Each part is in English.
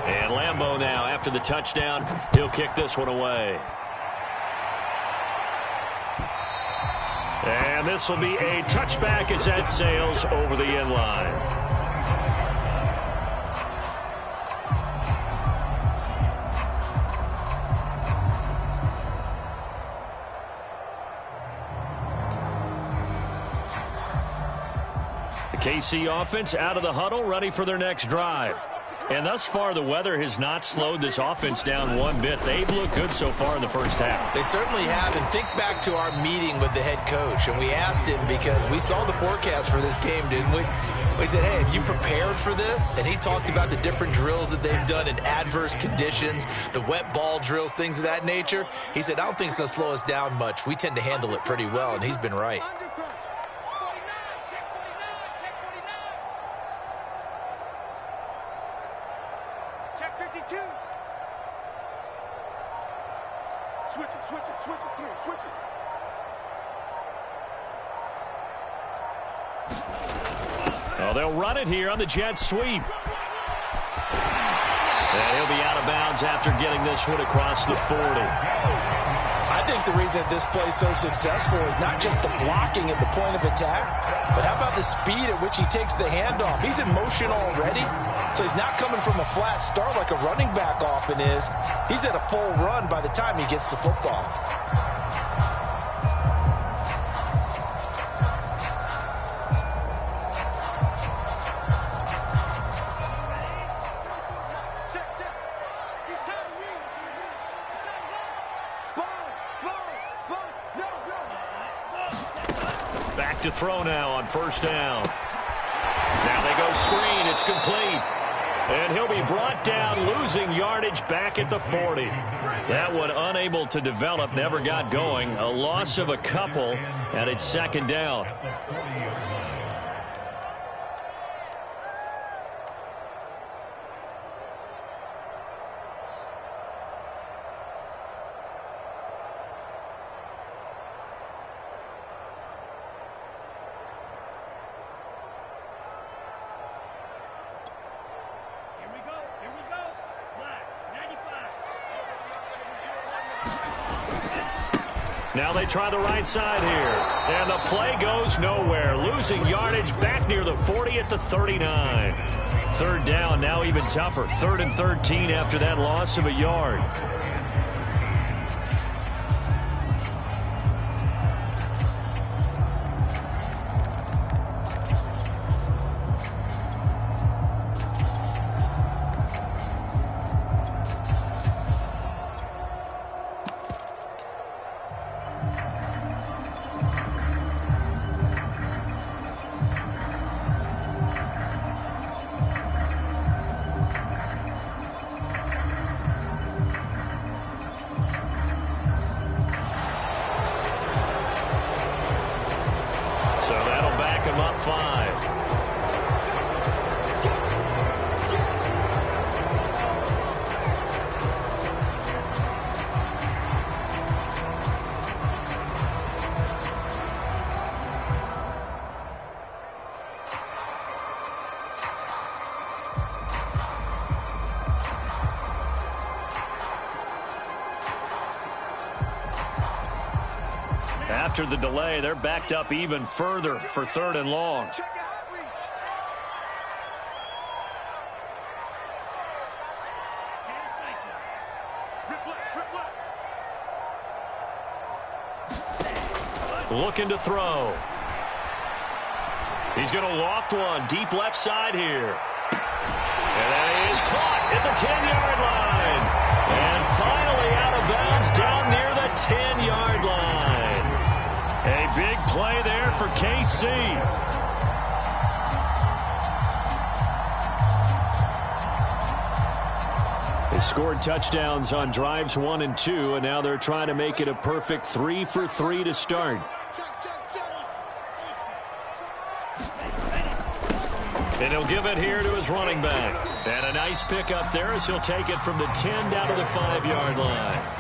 And Lambeau now, after the touchdown, he'll kick this one away. And this will be a touchback as that sails over the end line. The KC offense out of the huddle, ready for their next drive. And thus far, the weather has not slowed this offense down one bit. They've looked good so far in the first half. They certainly have. And think back to our meeting with the head coach. And we asked him, because we saw the forecast for this game, didn't we? We said, hey, have you prepared for this? And he talked about the different drills that they've done in adverse conditions, the wet ball drills, things of that nature. He said, I don't think it's going to slow us down much. We tend to handle it pretty well, and he's been right. Oh, they'll run it here on the jet sweep. And he'll be out of bounds after getting this one across the 40. I think the reason that this play is so successful is not just the blocking at the point of attack, but how about the speed at which he takes the handoff? He's in motion already, so he's not coming from a flat start like a running back often is. He's at a full run by the time he gets the football. Back to throw now on first down. Now they go screen. It's complete. And he'll be brought down, losing yardage back at the 40. That one unable to develop, never got going. A loss of a couple, and it's second down. Now they try the right side here. And the play goes nowhere. Losing yardage back near the 40 at the 39. Third down, now even tougher. 3rd and 13 after that loss of a yard. So that'll back him up 5. After the delay, they're backed up even further for 3rd and long. Looking to throw. He's going to loft one deep left side here. And that is caught at the 10-yard line. And finally out of bounds down near the 10-yard line. A big play there for KC. They scored touchdowns on drives 1 and 2, and now they're trying to make it a perfect 3 for 3 to start. And he'll give it here to his running back. And a nice pickup there as he'll take it from the 10 down to the 5-yard line.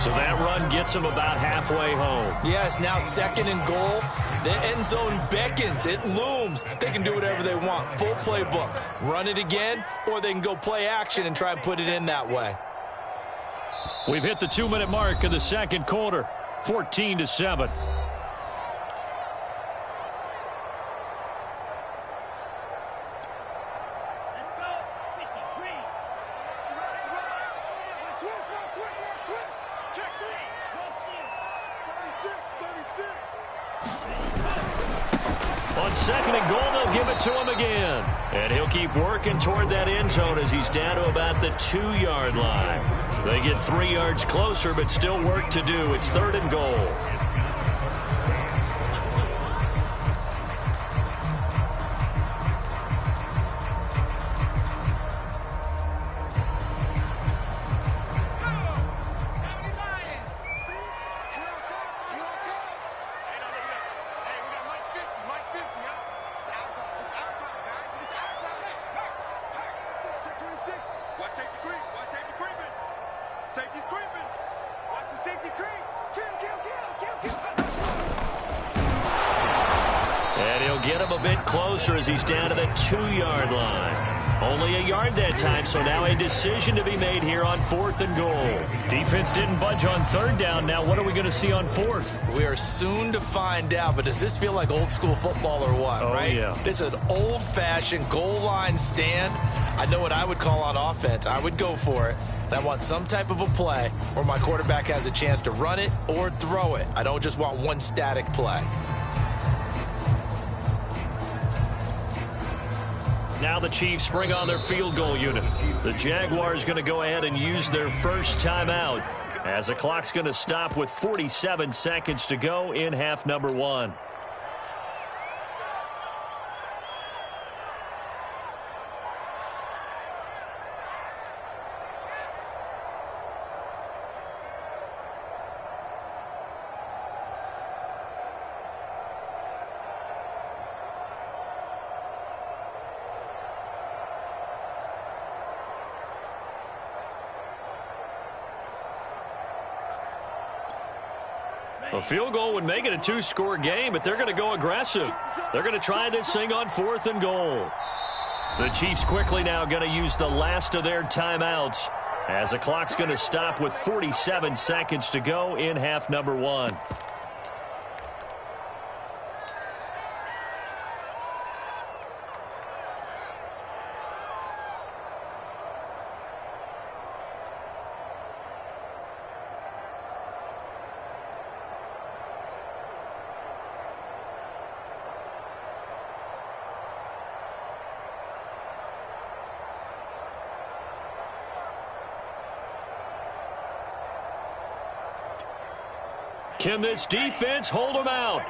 So that run gets them about halfway home. Yeah, it's now 2nd and goal. The end zone beckons. It looms. They can do whatever they want. Full playbook. Run it again, or they can go play action and try and put it in that way. We've hit the 2-minute mark of the second quarter. 14-7. On 2nd and goal, they'll give it to him again. And he'll keep working toward that end zone as he's down to about the 2-yard line. They get 3 yards closer, but still work to do. It's 3rd and goal. As he's down to the 2-yard line. Only a yard that time, so now a decision to be made here on 4th and goal. Defense didn't budge on 3rd down. Now what are we going to see on 4th? We are soon to find out, but does this feel like old school football or what, right? Yeah. This is an old-fashioned goal line stand. I know what I would call on offense. I would go for it. And I want some type of a play where my quarterback has a chance to run it or throw it. I don't just want one static play. Now the Chiefs bring on their field goal unit. The Jaguars going to go ahead and use their first timeout as the clock's going to stop with 47 seconds to go in half number 1. A field goal would make it a 2-score game, but they're going to go aggressive. They're going to try this thing on 4th and goal. The Chiefs quickly now going to use the last of their timeouts as the clock's going to stop with 47 seconds to go in half number 1. Can this defense hold them out?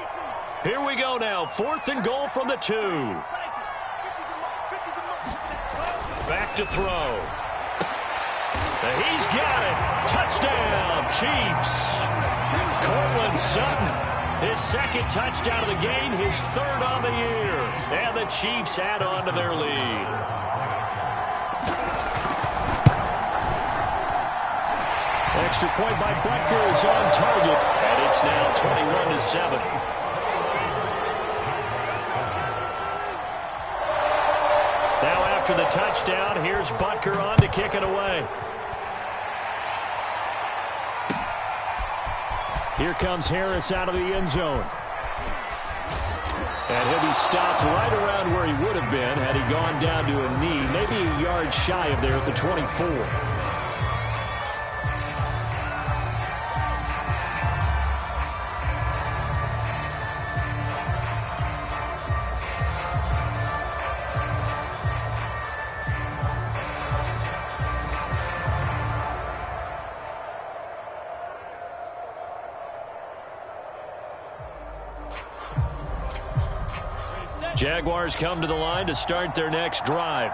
Here we go now. 4th and goal from the 2. Back to throw. He's got it. Touchdown, Chiefs. Cortland Sutton, his 2nd touchdown of the game, his 3rd on the year. And the Chiefs add on to their lead. Extra point by Butker is on target, and it's now 21-7. Now after the touchdown, here's Butker on to kick it away. Here comes Harris out of the end zone. And he'll be stopped right around where he would have been had he gone down to a knee, maybe a yard shy of there at the 24. Jaguars come to the line to start their next drive.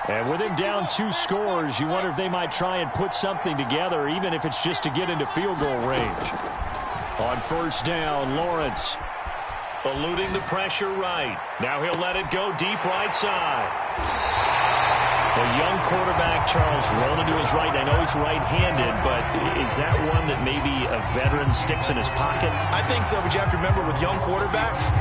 And with him down 2 scores, you wonder if they might try and put something together, even if it's just to get into field goal range. On 1st down, Lawrence eluding the pressure right. Now he'll let it go deep right side. A young quarterback, Charles, rolling to his right. I know he's right-handed, but is that one that maybe a veteran sticks in his pocket? I think so, but you have to remember with young quarterbacks,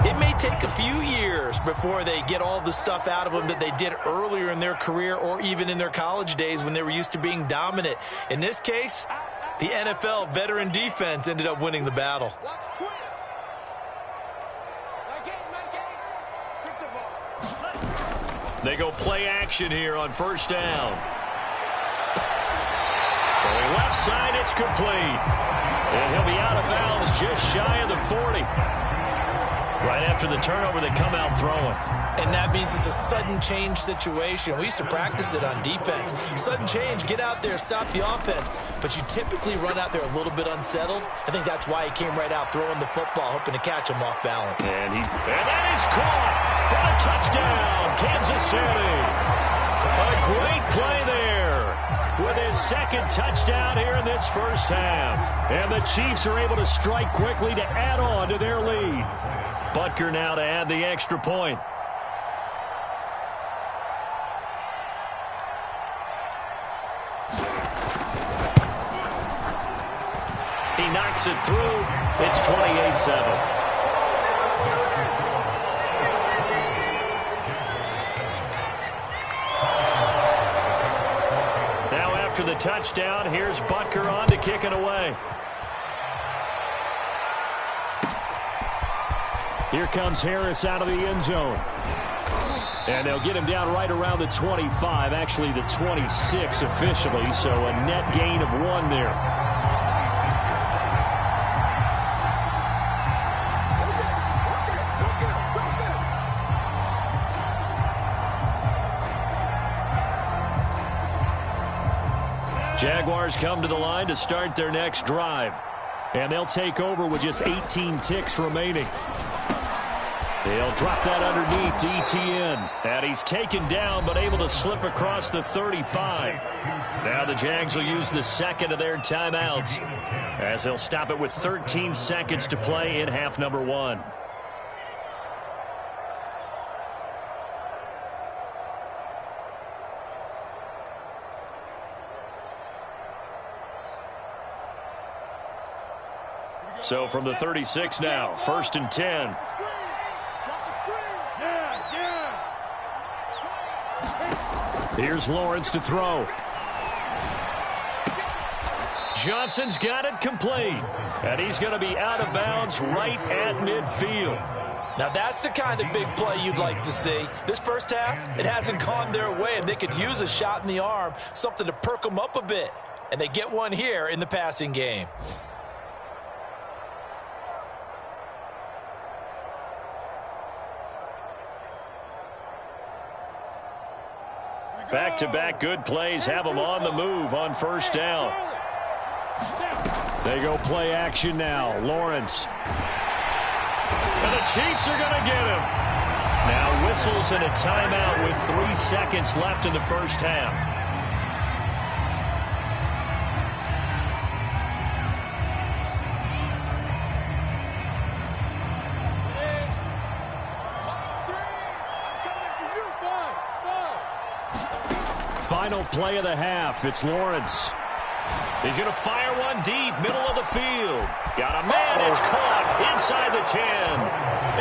it may take a few years before they get all the stuff out of them that they did earlier in their career or even in their college days when they were used to being dominant. In this case, the NFL veteran defense ended up winning the battle. They go play action here on first down. Throwing left side, it's complete. And he'll be out of bounds just shy of the 40. Right after the turnover, they come out throwing. And that means it's a sudden change situation. We used to practice it on defense. Sudden change, get out there, stop the offense. But you typically run out there a little bit unsettled. I think that's why he came right out throwing the football, hoping to catch him off balance. And that is caught for a touchdown, Kansas City. A great play there with his second touchdown here in this first half. And the Chiefs are able to strike quickly to add on to their lead. Butker now to add the extra point. He knocks it through. It's 28-7. After the touchdown, here's Butker on to kick it away. Here comes Harris out of the end zone. And they'll get him down right around the 25, actually the 26 officially, so a net gain of 1 there. Jaguars come to the line to start their next drive. And they'll take over with just 18 ticks remaining. They'll drop that underneath to Etienne. And he's taken down but able to slip across the 35. Now the Jags will use the second of their timeouts as they'll stop it with 13 seconds to play in half number 1. So from the 36 now, 1st and 10. Here's Lawrence to throw. Johnson's got it complete. And he's going to be out of bounds right at midfield. Now that's the kind of big play you'd like to see. This first half, it hasn't gone their way, and they could use a shot in the arm, something to perk them up a bit. And they get one here in the passing game. Back-to-back good plays have them on the move on first down. They go play action now. Lawrence. And the Chiefs are going to get him. Now whistles and a timeout with 3 seconds left in the first half. Final play of the half. It's Lawrence. He's going to fire one deep, middle of the field. Got a man. It's caught inside the 10.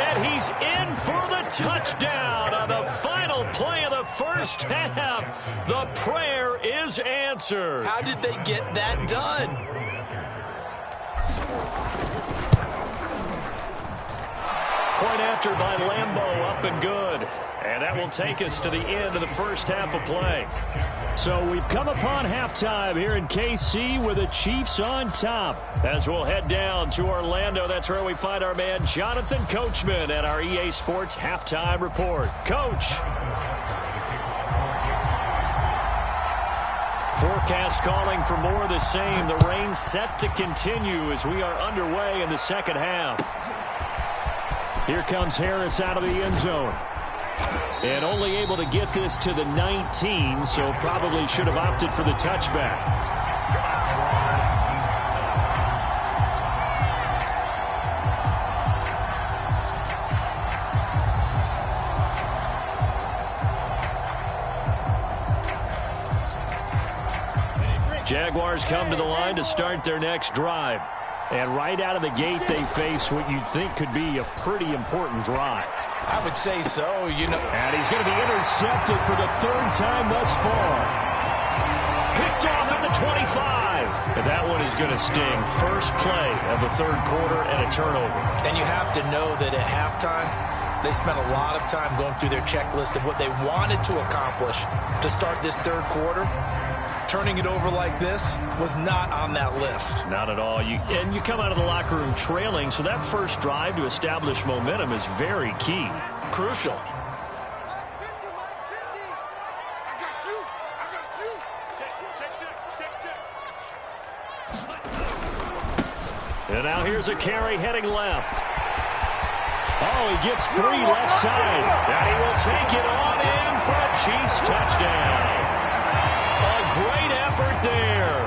And he's in for the touchdown on the final play of the first half. The prayer is answered. How did they get that done? Point after by Lambeau, up and good. And that will take us to the end of the first half of play. So we've come upon halftime here in KC with the Chiefs on top. As we'll head down to Orlando, that's where we find our man Jonathan Coachman at our EA Sports Halftime Report. Coach. Forecast calling for more of the same. The rain set to continue as we are underway in the second half. Here comes Harris out of the end zone. And only able to get this to the 19, so probably should have opted for the touchback. Jaguars come to the line to start their next drive. And right out of the gate, they face what you'd think could be a pretty important drive. I would say so, you know. And he's going to be intercepted for the third time thus far. Picked off at the 25. And that one is going to sting. First play of the third quarter and a turnover. And you have to know that at halftime, they spent a lot of time going through their checklist of what they wanted to accomplish to start this third quarter. Turning it over like this was not on that list. Not at all. You come out of the locker room trailing, so that first drive to establish momentum is very key. Crucial. And now here's a carry heading left. Oh, he gets free left side. And he will take it on in for a Chiefs touchdown. A great effort there.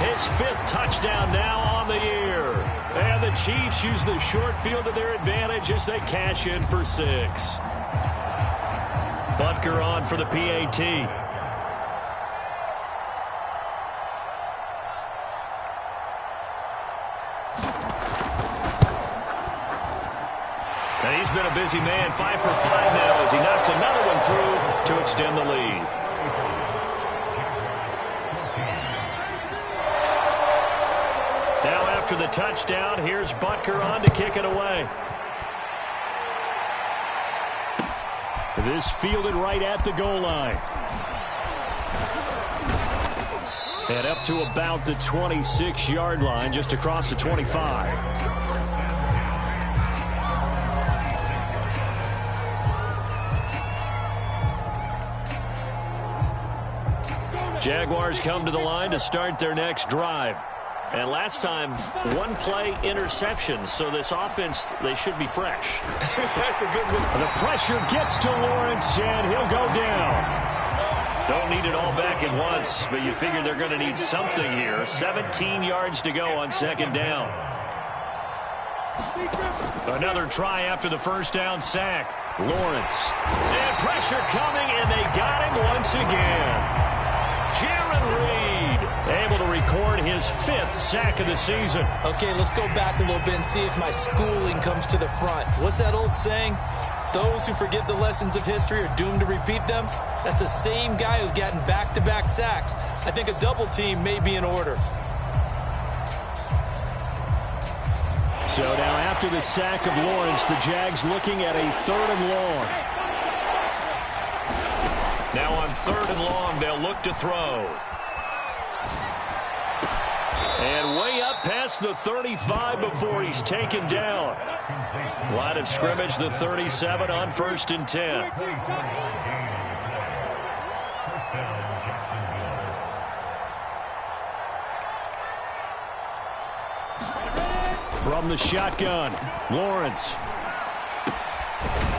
His 5th touchdown now on the year. And the Chiefs use the short field to their advantage as they cash in for 6. Butker on for the PAT. And he's been a busy man, 5 for 5 now as he knocks another one through to extend the lead. Now after the touchdown, here's Butker on to kick it away. This fielded right at the goal line. And up to about the 26-yard line, just across the 25. Jaguars come to the line to start their next drive. And last time, 1-play interception. So this offense, they should be fresh. That's a good one. The pressure gets to Lawrence, and he'll go down. Don't need it all back at once, but you figure they're going to need something here. 17 yards to go on second down. Another try after the first down sack. Lawrence. And pressure coming, and they got him once again. Jaron Reed able to record his 5th sack of the season. Okay, let's go back a little bit and see if my schooling comes to the front. What's that old saying? Those who forget the lessons of history are doomed to repeat them. That's the same guy who's gotten back-to-back sacks. I think a double team may be in order. So now after the sack of Lawrence, the Jags looking at a 3rd and long. Now on 3rd and long, they'll look to throw. And way up past the 35 before he's taken down. Line of scrimmage, the 37 on 1st and 10. From the shotgun, Lawrence.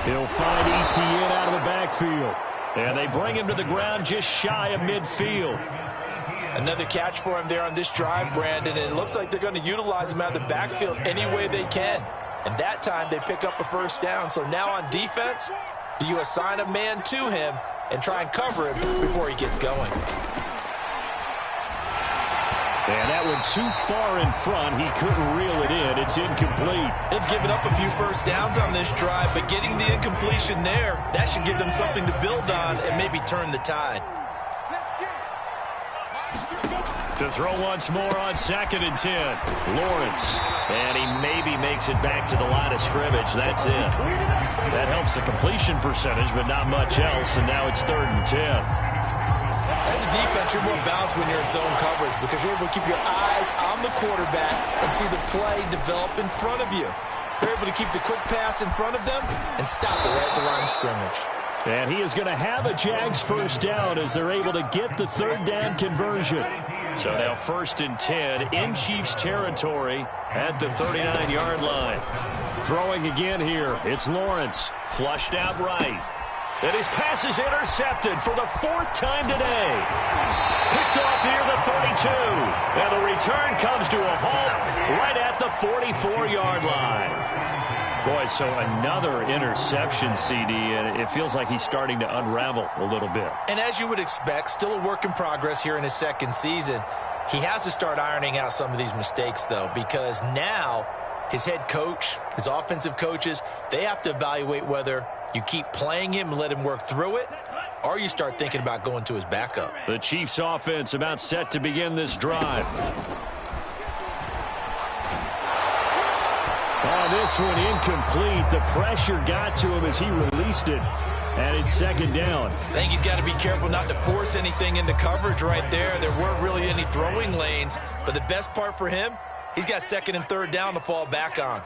He'll find Etienne out of the backfield. And they bring him to the ground just shy of midfield. Another catch for him there on this drive, Brandon. And it looks like they're going to utilize him out of the backfield any way they can. And that time they pick up a first down. So now on defense, do you assign a man to him and try and cover him before he gets going? And that one too far in front. He couldn't reel it in. It's incomplete. They've given up a few first downs on this drive, but getting the incompletion there, that should give them something to build on and maybe turn the tide. To throw once more on 2nd and 10. Lawrence. And he maybe makes it back to the line of scrimmage. That's it. That helps the completion percentage, but not much else. And now it's 3rd and 10. As a defense, you're more balanced when you're in zone coverage because you're able to keep your eyes on the quarterback and see the play develop in front of you. You're able to keep the quick pass in front of them and stop it right at the line of scrimmage. And he is going to have a Jags first down as they're able to get the 3rd down conversion. So now 1st and 10 in Chiefs territory at the 39-yard line. Throwing again here. It's Lawrence. Flushed out right. And his pass is intercepted for the 4th time today. Picked off near the 32. And the return comes to a halt right at the 44-yard line. Boy, so another interception, CD, and it feels like he's starting to unravel a little bit. And as you would expect, still a work in progress here in his 2nd season. He has to start ironing out some of these mistakes, though, because now his head coach, his offensive coaches, they have to evaluate whether you keep playing him and let him work through it, or you start thinking about going to his backup. The Chiefs offense about set to begin this drive. Oh, this one incomplete. The pressure got to him as he released it. And it's second down. I think he's got to be careful not to force anything into coverage right there. There weren't really any throwing lanes. But the best part for him, he's got second and third down to fall back on.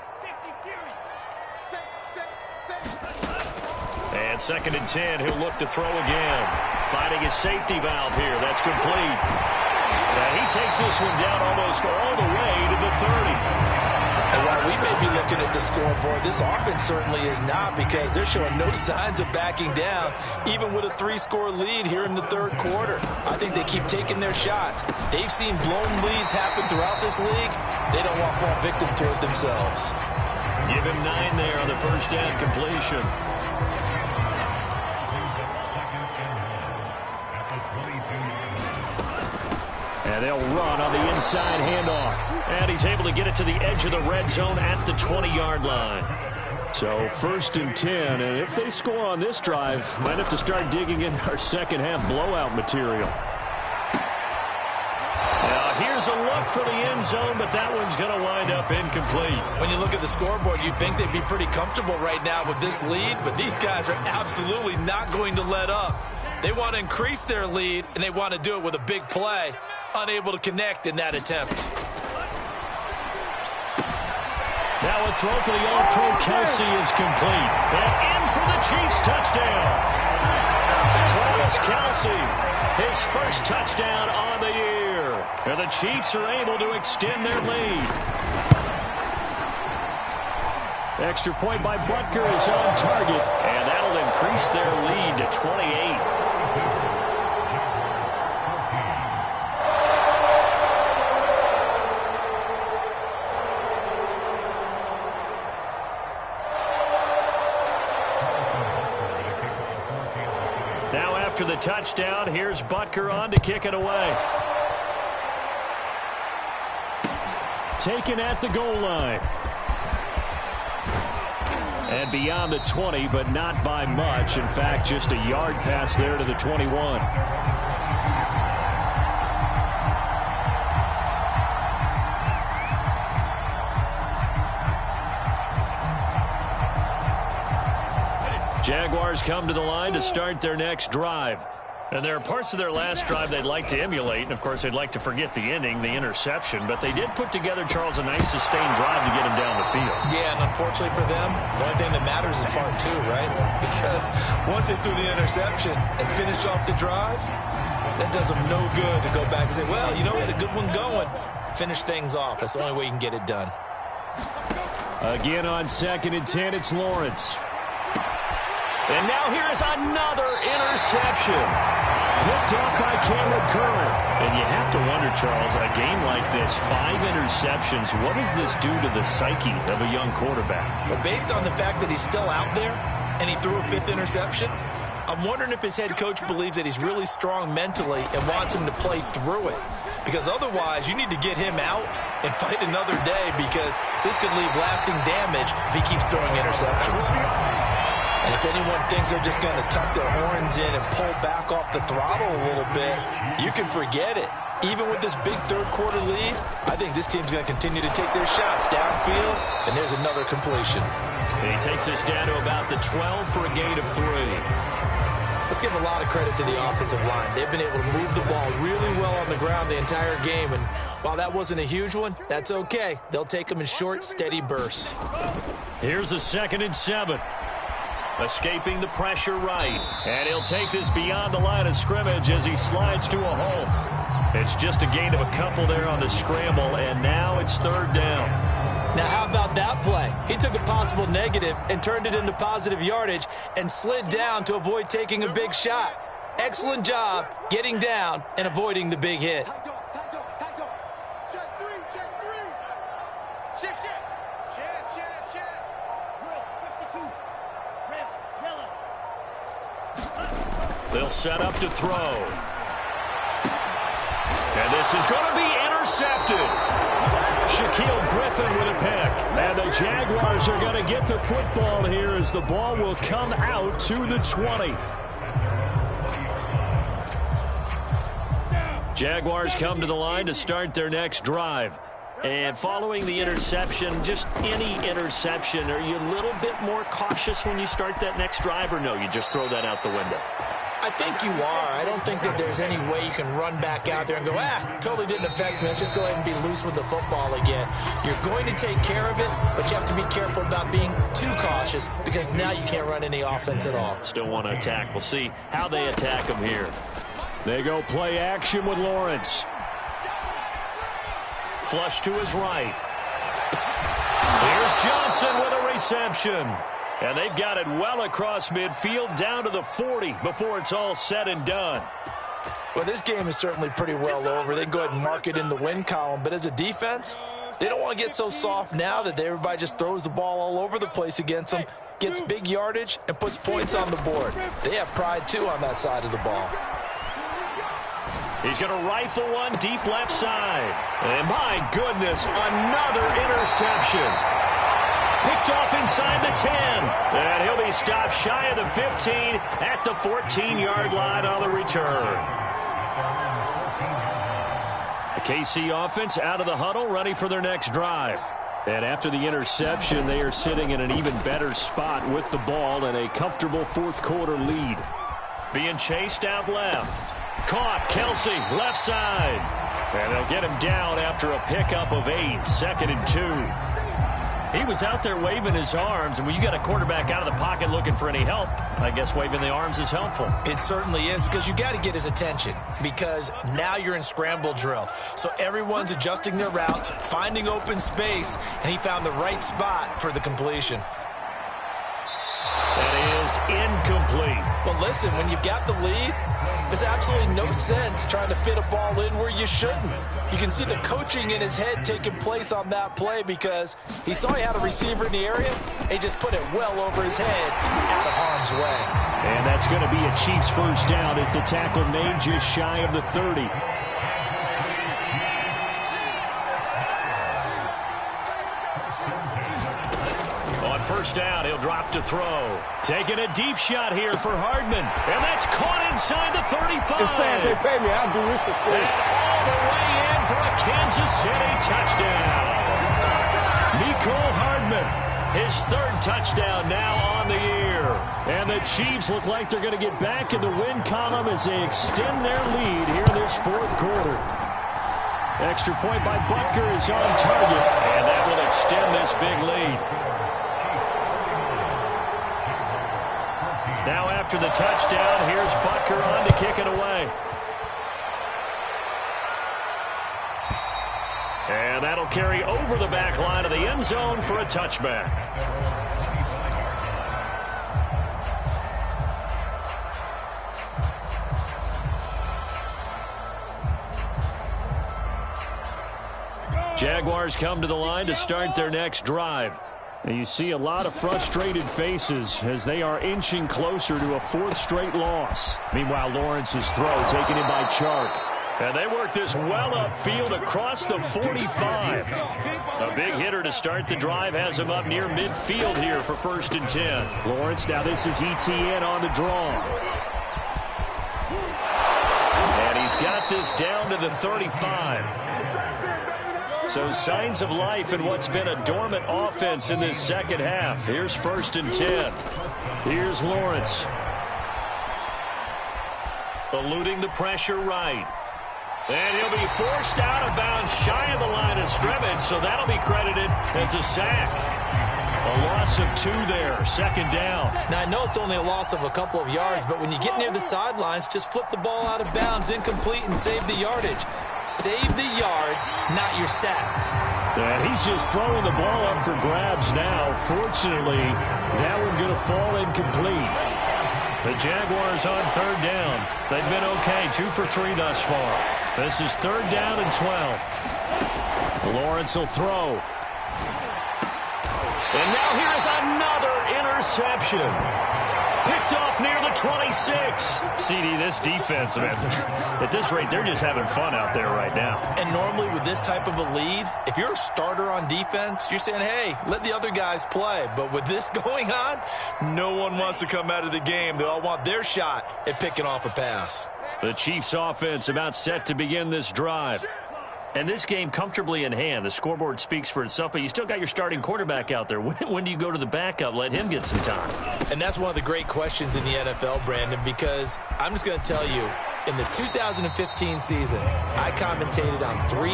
And second and 10, he'll look to throw again. Finding his safety valve here. That's complete. And he takes this one down almost all the way to the 30. And while we may be looking at the scoreboard, this offense certainly is not, because they're showing no signs of backing down, even with a 3-score lead here in the third quarter. I think they keep taking their shots. They've seen blown leads happen throughout this league. They don't want to fall victim to it themselves. Give him 9 there on the first down completion. And they'll run on the inside handoff. And he's able to get it to the edge of the red zone at the 20-yard line. So first and 10, and if they score on this drive, might have to start digging in our second half blowout material. Now here's a look for the end zone, but that one's going to wind up incomplete. When you look at the scoreboard, you'd think they'd be pretty comfortable right now with this lead, but these guys are absolutely not going to let up. They want to increase their lead, and they want to do it with a big play. Unable to connect in that attempt. Now a throw for the All-Pro Kelsey is complete. And in for the Chiefs touchdown. Travis Kelsey, his first touchdown on the year. And the Chiefs are able to extend their lead. Extra point by Butker is on target. And that'll increase their lead to 28. After the touchdown, here's Butker on to kick it away. Taken at the goal line. And beyond the 20, but not by much. In fact, just a yard pass there to the 21. Jaguars come to the line to start their next drive. And there are parts of their last drive they'd like to emulate. And, of course, they'd like to forget the ending, the interception. But they did put together, Charles, a nice sustained drive to get him down the field. Yeah, and unfortunately for them, the only thing that matters is part 2, right? Because once they threw the interception and finished off the drive, that does them no good to go back and say, well, you know, we had a good one going. Finish things off. That's the only way you can get it done. Again on second and 10, it's Lawrence. And now here is another interception. Picked off by Cameron Curran. And you have to wonder, Charles, a game like this, 5 interceptions, what does this do to the psyche of a young quarterback? Well, based on the fact that he's still out there and he threw a 5th interception, I'm wondering if his head coach believes that he's really strong mentally and wants him to play through it. Because otherwise, you need to get him out and fight another day, because this could leave lasting damage if he keeps throwing interceptions. And if anyone thinks they're just going to tuck their horns in and pull back off the throttle a little bit, you can forget it. Even with this big third quarter lead, I think this team's going to continue to take their shots downfield, and there's another completion. And he takes us down to about the 12 for a gain of 3. Let's give a lot of credit to the offensive line. They've been able to move the ball really well on the ground the entire game, and while that wasn't a huge one, that's okay. They'll take them in short, steady bursts. Here's a 2nd and 7. Escaping the pressure right. And he'll take this beyond the line of scrimmage as he slides to a hole. It's just a gain of a couple there on the scramble, and now it's 3rd down. Now, how about that play? He took a possible negative and turned it into positive yardage and slid down to avoid taking a big shot. Excellent job getting down and avoiding the big hit. They'll set up to throw. And This is going to be intercepted. Shaquille Griffin with a pick. And the Jaguars are going to get the football here as the ball will come out to the 20. Jaguars come to the line to start their next drive. And following the interception, just any interception, are you a little bit more cautious when you start that next drive, or no, you just throw that out the window? I think you are. I don't think that there's any way you can run back out there and go, totally didn't affect me. Let's just go ahead and be loose with the football again. You're going to take care of it, but you have to be careful about being too cautious because now you can't run any offense at all. Still want to attack. We'll see how they attack him here. They go play action with Lawrence. Flush to his right. Here's Johnson with a reception. And they've got it well across midfield down to the 40 before it's all said and done. Well, this game is certainly pretty well over. They can go ahead and mark it in the win column. But as a defense, they don't want to get so soft now that everybody just throws the ball all over the place against them, gets big yardage, and puts points on the board. They have pride, too, on that side of the ball. He's going to rifle one deep left side. And my goodness, another interception. Picked off inside the 10. And he'll be stopped shy of the 15 at the 14-yard line on the return. The KC offense out of the huddle, ready for their next drive. And after the interception, they are sitting in an even better spot with the ball and a comfortable fourth-quarter lead. Being chased out left. Caught, Kelsey, left side. And they'll get him down after a pickup of 8, 2nd and 2. He was out there waving his arms, and when you got a quarterback out of the pocket looking for any help, I guess waving the arms is helpful. It certainly is, because you got to get his attention, because now you're in scramble drill. So everyone's adjusting their routes, finding open space, and he found the right spot for the completion. That is incomplete. Well, listen, when you've got the lead, there's absolutely no sense trying to fit a ball in where you shouldn't. You can see the coaching in his head taking place on that play because he saw he had a receiver in the area, and he just put it well over his head out of harm's way. And that's going to be a Chiefs first down as the tackle made just shy of the 30. First down, he'll drop to throw. Taking a deep shot here for Hardman. And that's caught inside the 35. It's sad they pay me. I'll do this for free. And all the way in for a Kansas City touchdown. Mecole Hardman, his 3rd touchdown now on the year. And the Chiefs look like they're going to get back in the win column as they extend their lead here in this 4th quarter. Extra point by Butker is on target. And that will extend this big lead. Now after the touchdown, here's Butker on to kick it away. And that'll carry over the back line of the end zone for a touchback. Jaguars come to the line to start their next drive. And you see a lot of frustrated faces as they are inching closer to a 4th straight loss. Meanwhile, Lawrence's throw taken in by Chark. And they work this well upfield across the 45. A big hitter to start the drive has him up near midfield here for 1st and 10. Lawrence, now this is ETN on the draw. And he's got this down to the 35. So signs of life in what's been a dormant offense in this second half. Here's 1st and 10. Here's Lawrence. Eluding the pressure right. And he'll be forced out of bounds shy of the line of scrimmage, so that'll be credited as a sack. A loss of 2 there, 2nd down. Now, I know it's only a loss of a couple of yards, but when you get near the sidelines, just flip the ball out of bounds, incomplete, and save the yardage. Save the yards, not your stats. And he's just throwing the ball up for grabs now. Fortunately, that one going to fall incomplete. The Jaguars on 3rd down. They've been okay, 2 for 3 thus far. This is 3rd down and 12. Lawrence will throw. And now here is another interception. picked off near the 26. CD, this defense, man, at this rate, they're just having fun out there right now. And normally with this type of a lead, if you're a starter on defense, you're saying, hey, let the other guys play. But with this going on, no one wants to come out of the game. They all want their shot at picking off a pass. The Chiefs offense about set to begin this drive. And this game comfortably in hand. The scoreboard speaks for itself, but you still got your starting quarterback out there. When do you go to the backup? Let him get some time. And that's one of the great questions in the NFL, Brandon, because I'm just going to tell you, in the 2015 season, I commentated on 3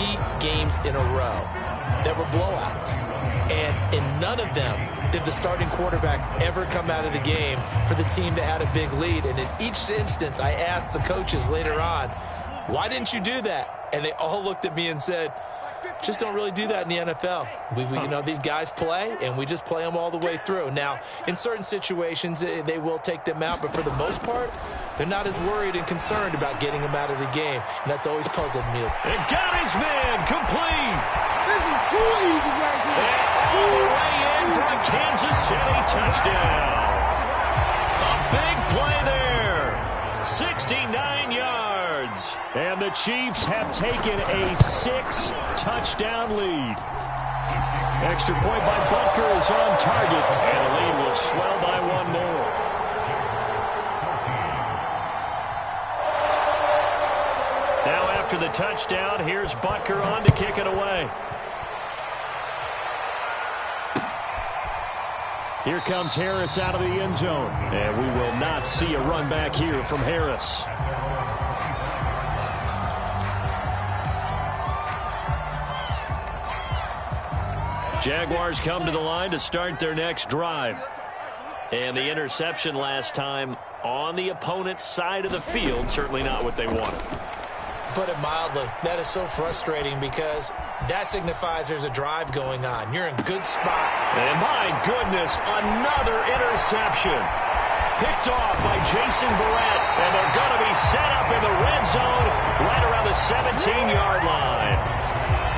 games in a row that were blowouts. And in none of them did the starting quarterback ever come out of the game for the team that had a big lead. And in each instance, I asked the coaches later on, why didn't you do that? And they all looked at me and said, just don't really do that in the NFL. You know, these guys play, and we just play them all the way through. Now, in certain situations, they will take them out, but for the most part, they're not as worried and concerned about getting them out of the game, and that's always puzzled me. And got his man complete. This is too easy right here. And all the way in for a Kansas City touchdown. A big play there. 69 yards. And the Chiefs have taken a 6-touchdown lead. Extra point by Butker is on target, and the lead will swell by 1 more. Now after the touchdown, here's Butker on to kick it away. Here comes Harris out of the end zone. And we will not see a run back here from Harris. Jaguars come to the line to start their next drive. And the interception last time on the opponent's side of the field, certainly not what they wanted. Put it mildly, that is so frustrating because that signifies there's a drive going on. You're in good spot. And my goodness, another interception. Picked off by Jason Verrett, and they're going to be set up in the red zone right around the 17-yard line.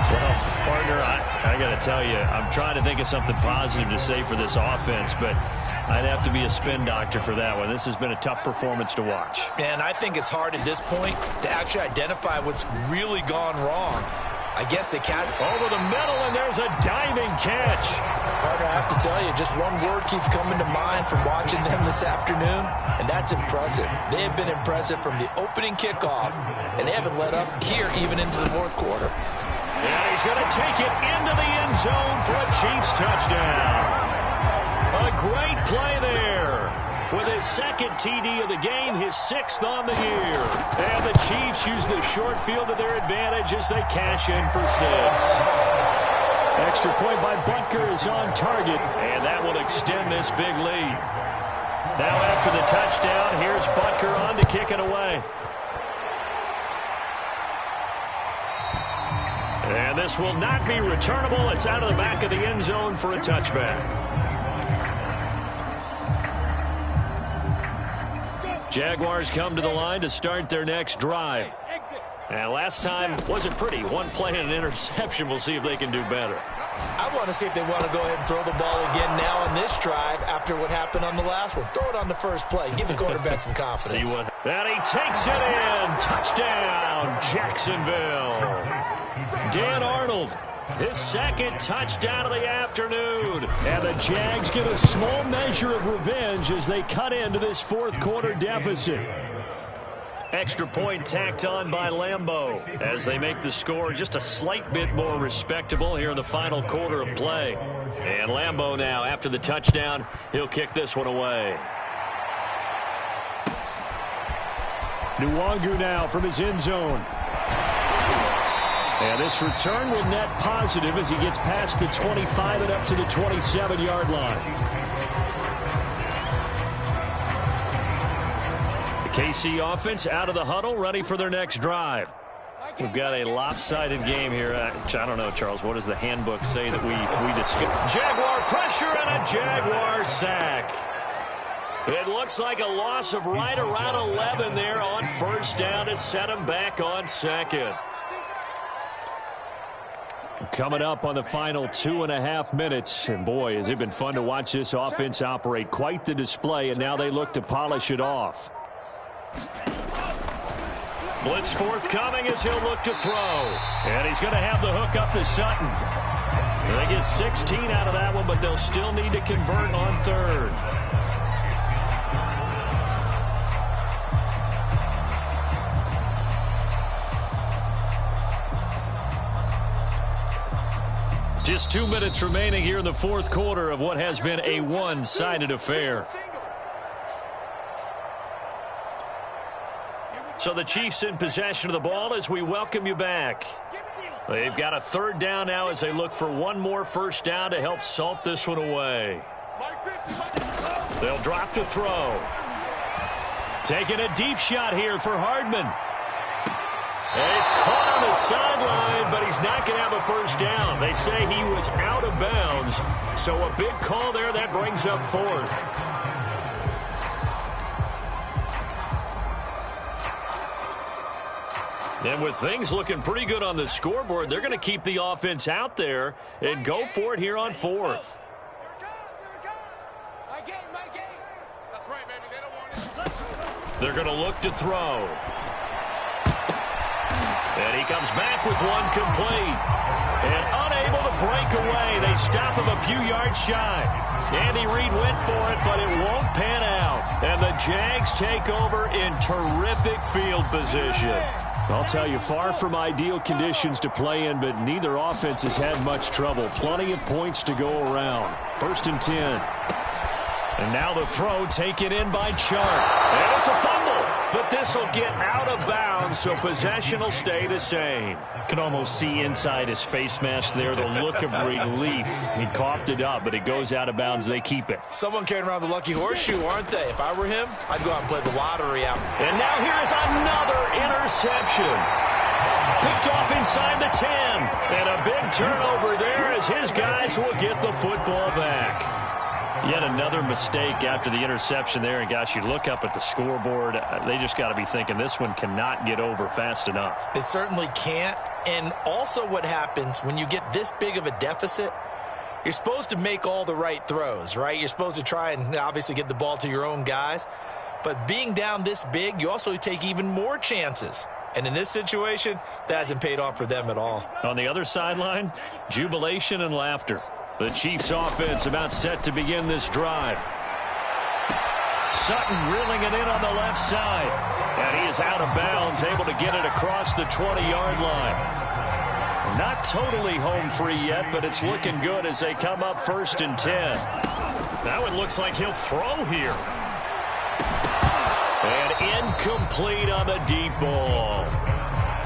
Well, partner, I got to tell you, I'm trying to think of something positive to say for this offense, but I'd have to be a spin doctor for that one. This has been a tough performance to watch. And I think it's hard at this point to actually identify what's really gone wrong. I guess they can't. Over the middle, and there's a diving catch. Partner, I have to tell you, just one word keeps coming to mind from watching them this afternoon, and that's impressive. They have been impressive from the opening kickoff, and they haven't let up here even into the fourth quarter. And he's going to take it into the end zone for a Chiefs touchdown. A great play there. With his second TD of the game, his 6th on the year. And the Chiefs use the short field to their advantage as they cash in for 6. Extra point by Butker is on target, and that will extend this big lead. Now after the touchdown, here's Butker on to kick it away. And this will not be returnable. It's out of the back of the end zone for a touchback. Jaguars come to the line to start their next drive. And last time wasn't pretty. One play and an interception. We'll see if they can do better. I want to see if they want to go ahead and throw the ball again now on this drive after what happened on the last one. Throw it on the first play. Give the quarterback some confidence. See what? And he takes it in. Touchdown, Jacksonville. Dan Arnold, his 2nd touchdown of the afternoon. And the Jags get a small measure of revenge as they cut into this 4th quarter deficit. Extra point tacked on by Lambeau as they make the score just a slight bit more respectable here in the final quarter of play. And Lambeau now, after the touchdown, he'll kick this one away. Nwangu now from his end zone. And this return will net positive as he gets past the 25 and up to the 27-yard line. The KC offense out of the huddle, ready for their next drive. We've got a lopsided game here. I don't know, Charles, what does the handbook say that we discuss? Jaguar pressure and a Jaguar sack. It looks like a loss of right around 11 there on first down to set him back on 2nd. Coming up on the final 2.5 minutes. And boy, has it been fun to watch this offense operate. Quite the display, and now they look to polish it off. Blitz forthcoming as he'll look to throw. And he's going to have the hook up to Sutton. They get 16 out of that one, but they'll still need to convert on third. Just 2 minutes remaining here in the fourth quarter of what has been a one-sided affair. So the Chiefs in possession of the ball as we welcome you back. They've got a third down now as they look for one more first down to help salt this one away. They'll drop to throw. Taking a deep shot here for Hardman. And he's caught on the sideline, but he's not going to have a first down. They say he was out of bounds. So a big call there that brings up fourth. And with things looking pretty good on the scoreboard, they're going to keep the offense out there and go for it here on fourth. That's right, baby. They don't want it. They're going to look to throw. And he comes back with one complete. And unable to break away. They stop him a few yards shy. Andy Reid went for it, but it won't pan out. And the Jags take over in terrific field position. I'll tell you, far from ideal conditions to play in, but neither offense has had much trouble. Plenty of points to go around. 1st and 10. And now the throw taken in by Chark. And it's a fumble, but this will get out of bounds, so possession will stay the same. Can almost see inside his face mask there the look of relief. He coughed it up, but it goes out of bounds. They keep it. Someone carrying around the lucky horseshoe, aren't they? If I were him, I'd go out and play the lottery out. And now here's another interception. Picked off inside the 10. And a big turnover there as his guys will get the football back. Yet another mistake after the interception there. And, gosh, you look up at the scoreboard, they just got to be thinking this one cannot get over fast enough. It certainly can't. And also what happens when you get this big of a deficit, you're supposed to make all the right throws, right? You're supposed to try and obviously get the ball to your own guys. But being down this big, you also take even more chances. And in this situation, that hasn't paid off for them at all. On the other sideline, jubilation and laughter. The Chiefs offense about set to begin this drive. Sutton reeling it in on the left side. And he is out of bounds, able to get it across the 20-yard line. Not totally home free yet, but it's looking good as they come up 1st and 10. Now it looks like he'll throw here. And incomplete on the deep ball.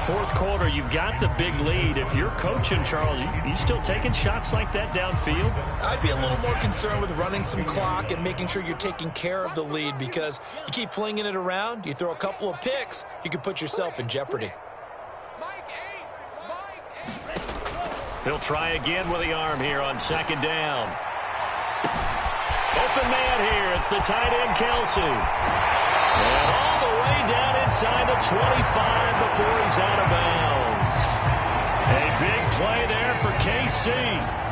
Fourth quarter, you've got the big lead. If you're coaching, Charles, you still taking shots like that downfield? I'd be a little more concerned with running some clock and making sure you're taking care of the lead, because you keep flinging it around, you throw a couple of picks, you could put yourself in jeopardy. He'll try again with the arm here on 2nd down. Open man here. It's the tight end, Kelsey. And all the way down inside the 25 before he's out of bounds. A big play there for KC.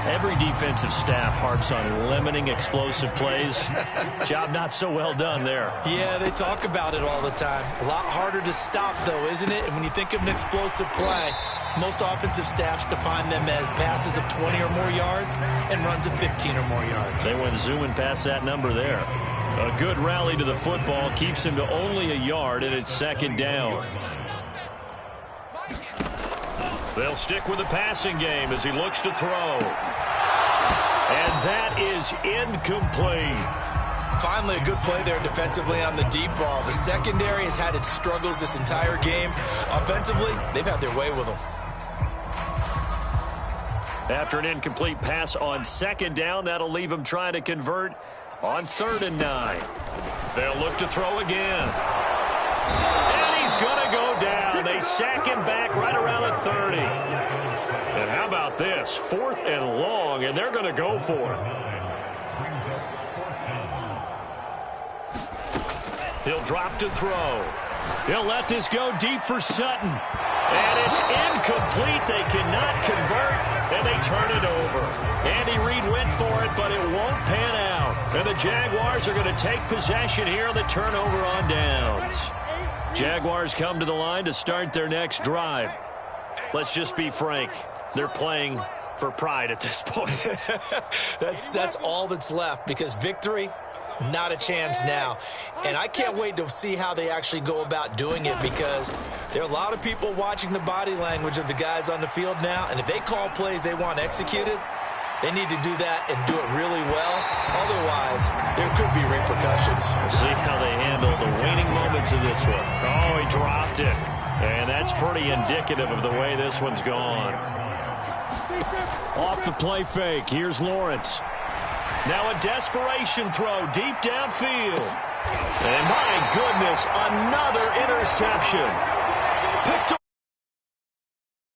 Every defensive staff harps on limiting explosive plays. Job not so well done there. Yeah, they talk about it all the time. A lot harder to stop, though, isn't it? And when you think of an explosive play, most offensive staffs define them as passes of 20 or more yards and runs of 15 or more yards. They went zooming past that number there. A good rally to the football keeps him to only a yard, and it's 2nd down. They'll stick with the passing game as he looks to throw. And that is incomplete. Finally, a good play there defensively on the deep ball. The secondary has had its struggles this entire game. Offensively, they've had their way with them. After an incomplete pass on 2nd down, that'll leave him trying to convert on 3rd and 9. They'll look to throw again. And he's going to go down. They sack him back right around the 30. And how about this? 4th and long, and they're going to go for it. He'll drop to throw. He'll let this go deep for Sutton. And it's incomplete. They cannot convert, and they turn it over. Andy Reid went for it, but it won't pan out. And the Jaguars are going to take possession here on the turnover on downs. Jaguars come to the line to start their next drive. Let's just be frank. They're playing for pride at this point. That's all that's left, because victory, not a chance now. And I can't wait to see how they actually go about doing it, because there are a lot of people watching the body language of the guys on the field now, and if they call plays they want executed, they need to do that and do it really well. Otherwise, there could be repercussions. We'll see how they handle the waning moments of this one. Oh, he dropped it. And that's pretty indicative of the way this one's gone. Off the play fake, here's Lawrence. Now a desperation throw deep downfield. And my goodness, another interception. Picked up.